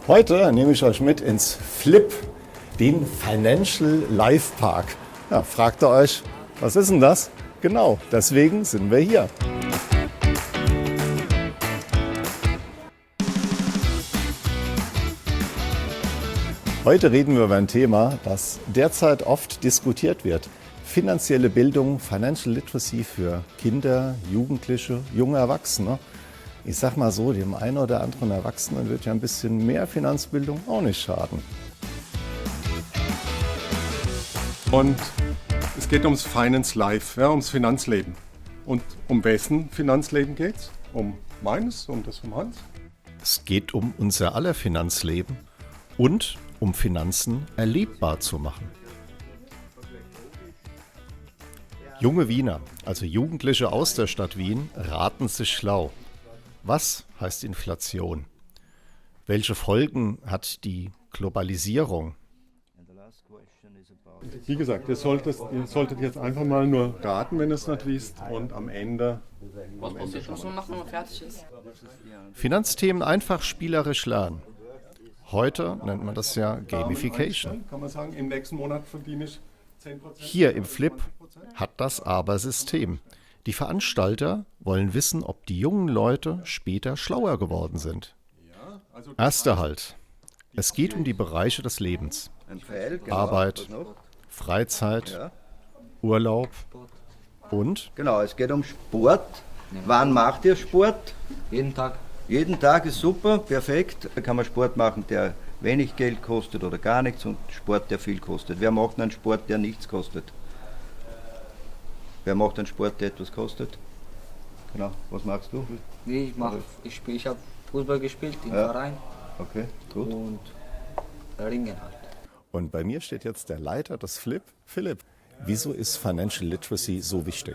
Heute nehme ich euch mit ins Flip, den Financial Life Park. Ja, fragt ihr euch, was ist denn das? Genau, deswegen sind wir hier. Heute reden wir über ein Thema, das derzeit oft diskutiert wird. Finanzielle Bildung, Financial Literacy für Kinder, Jugendliche, junge Erwachsene. Ich sag mal so, dem einen oder anderen Erwachsenen wird ja ein bisschen mehr Finanzbildung auch nicht schaden. Und es geht ums Finance Life, ja, ums Finanzleben. Und um wessen Finanzleben geht's? Um meines, um das von Hans? Es geht um unser aller Finanzleben und um Finanzen erlebbar zu machen. Junge Wiener, also Jugendliche aus der Stadt Wien, raten sich schlau. Was heißt Inflation? Welche Folgen hat die Globalisierung? Wie gesagt, ihr solltet jetzt einfach mal nur raten, wenn ihr es nicht wisst, und am Ende... Was muss man machen, wenn man fertig ist? Finanzthemen einfach spielerisch lernen. Heute nennt man das ja Gamification. Kann man sagen, im nächsten Monat verdiene ich 10%. Hier im Flip hat das aber System. Die Veranstalter wollen wissen, ob die jungen Leute später schlauer geworden sind. Erster Halt. Es geht um die Bereiche des Lebens. Arbeit, Freizeit, Urlaub und... Genau, es geht um Sport. Wann macht ihr Sport? Jeden Tag. Jeden Tag ist super, perfekt. Da kann man Sport machen, der wenig Geld kostet oder gar nichts, und Sport, der viel kostet. Wer macht einen Sport, der nichts kostet? Wer macht einen Sport, der etwas kostet? Genau, was machst du? Ich habe Fußball gespielt im Verein Okay, gut. und Ringen halt. Und bei mir steht jetzt der Leiter des Flip, Philipp. Wieso ist Financial Literacy so wichtig?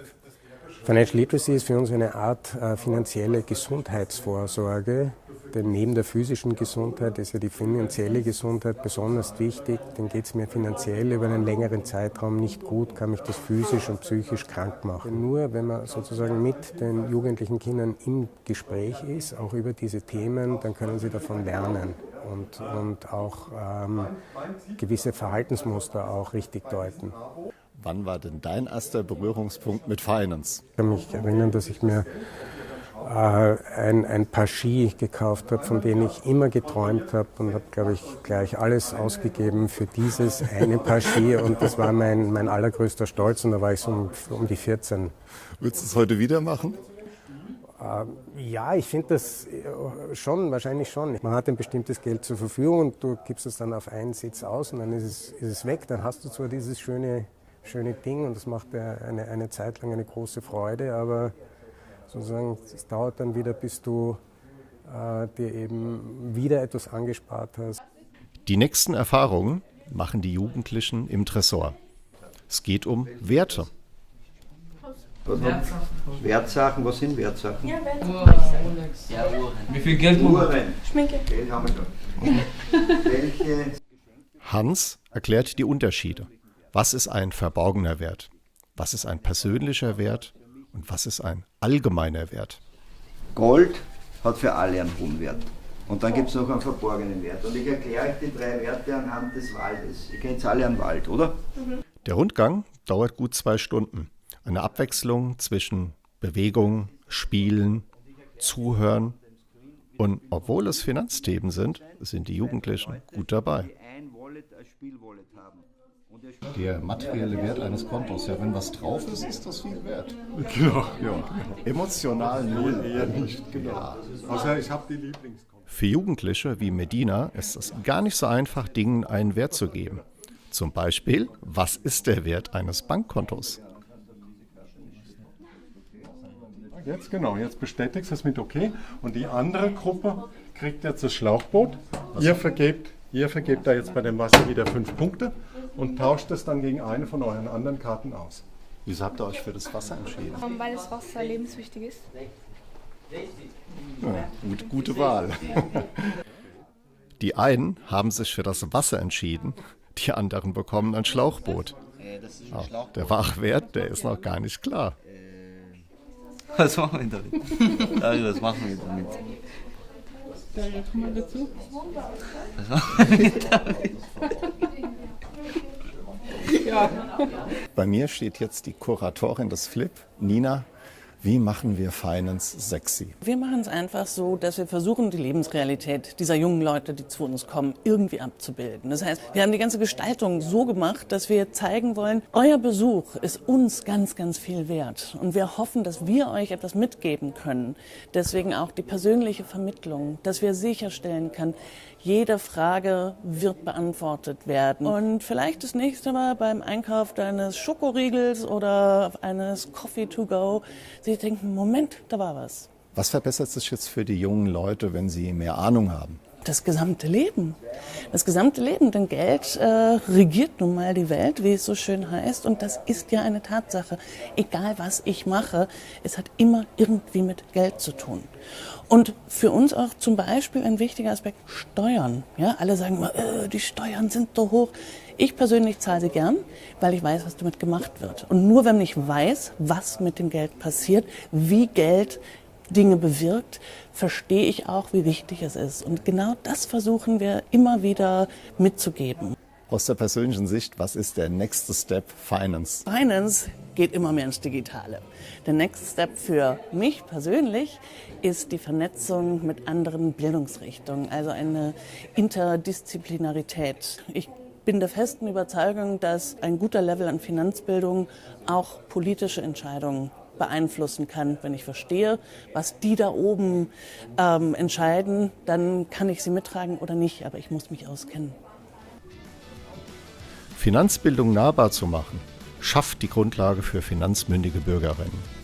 Financial Literacy ist für uns eine Art finanzielle Gesundheitsvorsorge, denn neben der physischen Gesundheit ist ja die finanzielle Gesundheit besonders wichtig. Denn geht es mir finanziell über einen längeren Zeitraum nicht gut, kann mich das physisch und psychisch krank machen. Nur wenn man sozusagen mit den jugendlichen Kindern im Gespräch ist, auch über diese Themen, dann können sie davon lernen und auch gewisse Verhaltensmuster auch richtig deuten. Wann war denn dein erster Berührungspunkt mit Finance? Ich kann mich erinnern, dass ich mir ein paar Ski gekauft habe, von denen ich immer geträumt habe, und habe, glaube ich, gleich alles ausgegeben für dieses eine Paar Ski, und das war mein allergrößter Stolz, und da war ich so um die 14. Würdest du es heute wieder machen? Ja, ich finde das schon, wahrscheinlich schon. Man hat ein bestimmtes Geld zur Verfügung und du gibst es dann auf einen Sitz aus und dann ist es weg. Dann hast du zwar dieses schöne Ding und das macht eine Zeit lang eine große Freude, aber sozusagen es dauert dann wieder, bis du dir eben wieder etwas angespart hast. Die nächsten Erfahrungen machen die Jugendlichen im Tresor. Es geht um Werte. Wertsachen, was sind Wertsachen? Ja, Rolex. Ja, Uhren. Wie viel Geld Uhren. Schminke. Geld haben wir schon. Welche? Hans erklärt die Unterschiede. Was ist ein verborgener Wert? Was ist ein persönlicher Wert? Und was ist ein allgemeiner Wert? Gold hat für alle einen hohen Wert. Und dann gibt es noch einen verborgenen Wert. Und ich erkläre euch die 3 Werte anhand des Waldes. Ihr kennt alle einen Wald, oder? Der Rundgang dauert gut 2 Stunden. Eine Abwechslung zwischen Bewegung, Spielen, Zuhören. Und obwohl es Finanzthemen sind die Jugendlichen gut dabei. Der materielle Wert eines Kontos, ja, wenn was drauf ist, ist das viel wert. Genau. Ja. Emotional null. Eher nicht, genau. Außer ich habe die Lieblingskonto. Für Jugendliche wie Medina ist es gar nicht so einfach, Dingen einen Wert zu geben. Zum Beispiel, was ist der Wert eines Bankkontos? Jetzt bestätigst du es mit okay. Und die andere Gruppe kriegt jetzt das Schlauchboot. Ihr vergebt da jetzt bei dem Wasser wieder 5 Punkte und tauscht es dann gegen eine von euren anderen Karten aus. Wieso habt ihr euch für das Wasser entschieden? Weil das Wasser lebenswichtig ist. Ja, gute Wahl. Die einen haben sich für das Wasser entschieden, die anderen bekommen ein Schlauchboot. Der Wachwert, der ist noch gar nicht klar. Was machen wir damit? Was machen wir damit? Daria, komm mal dazu. Ja. Bei mir steht jetzt die Kuratorin des Flip, Nina. Wie machen wir Finance sexy? Wir machen es einfach so, dass wir versuchen, die Lebensrealität dieser jungen Leute, die zu uns kommen, irgendwie abzubilden. Das heißt, wir haben die ganze Gestaltung so gemacht, dass wir zeigen wollen, euer Besuch ist uns ganz, ganz viel wert. Und wir hoffen, dass wir euch etwas mitgeben können. Deswegen auch die persönliche Vermittlung, dass wir sicherstellen können, jede Frage wird beantwortet werden. Und vielleicht das nächste Mal beim Einkauf deines Schokoriegels oder eines Coffee to go, Sie denken, Moment, da war was. Was verbessert sich jetzt für die jungen Leute, wenn sie mehr Ahnung haben? Das gesamte Leben. Das gesamte Leben, denn Geld regiert nun mal die Welt, wie es so schön heißt. Und das ist ja eine Tatsache. Egal was ich mache, es hat immer irgendwie mit Geld zu tun. Und für uns auch zum Beispiel ein wichtiger Aspekt, Steuern. Ja, alle sagen immer, die Steuern sind so hoch. Ich persönlich zahle sie gern, weil ich weiß, was damit gemacht wird. Und nur wenn ich weiß, was mit dem Geld passiert, wie Geld Dinge bewirkt, verstehe ich auch, wie wichtig es ist. Und genau das versuchen wir immer wieder mitzugeben. Aus der persönlichen Sicht, was ist der nächste Step Finance? Finance geht immer mehr ins Digitale. Der Next Step für mich persönlich ist die Vernetzung mit anderen Bildungsrichtungen, also eine Interdisziplinarität. Ich bin der festen Überzeugung, dass ein guter Level an Finanzbildung auch politische Entscheidungen beeinflussen kann. Wenn ich verstehe, was die da oben entscheiden, dann kann ich sie mittragen oder nicht, aber ich muss mich auskennen. Finanzbildung nahbar zu machen, schafft die Grundlage für finanzmündige Bürgerinnen.